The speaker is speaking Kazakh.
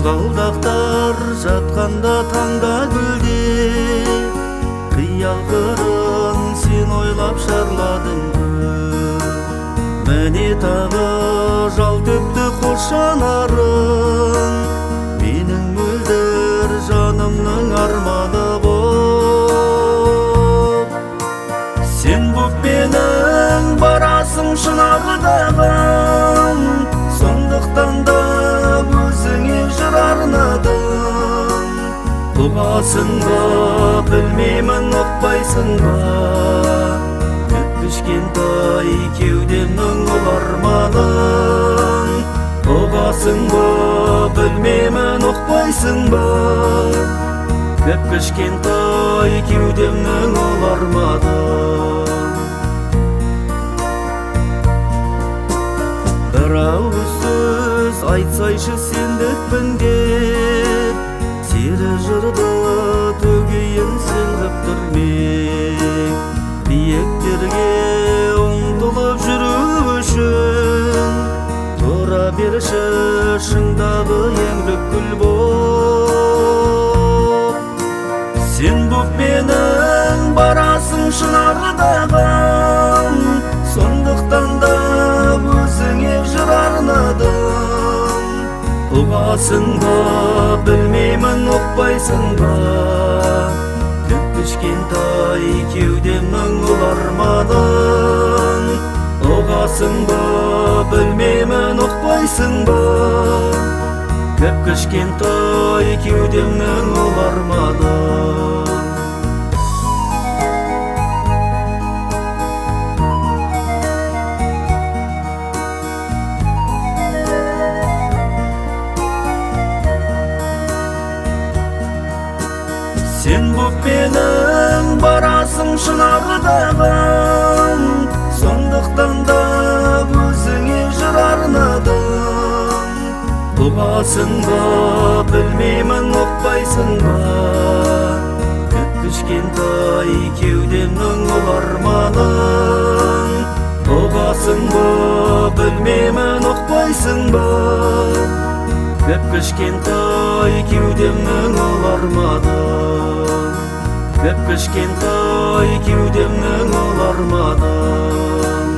Кызгалдактар жатканда таңда гүлде, кыял кырын сен ойлап шарладым. Міне тағы жал төкті қош жанарың, менің мөлдір жанымның арманы боп. Сен боп менің барасың шынарыдағым, сондықтан да өзіңе жыр арнадым. Ұғасың ба, білмеймін, ұқпайсың ба, кішкентай кеудемнің ұл арманын. Ұғасың ба, білмеймін, ұқпайсың ба, кішкентай кеудемнің ұл арманын. Бір ауыз сөз айтсайшы сендікпін деп, сері жырды төгейін сен ғып түрмек. Биектерге ұмтылып жүру үшін тұра берші шыңдағы еңлік гүл боп. Сен боп менің барасың шынарыдағым, сондықтан да өзіңе жыр арнадым. Ұғасың ба, білмеймін, ұқпайсың ба, кішкентай кеудемнің ұл арманын. Ұғасың ба, білмеймін, ұқпайсың ба, кішкентай кеудемнің ұл арманын. Сен боп менің барасың шынарыдағым, сондықтан да өзіңе жыр арнадым. Ұғасың ба, білмеймін, ұқпайсың ба, кішкентай кеудемнің ұл арманын. Ұғасың ба, білмеймін, ұқпайсың ба, кішкентай кеудемнің ұл арманын. Кішкентай кеудемнің ұл арманын.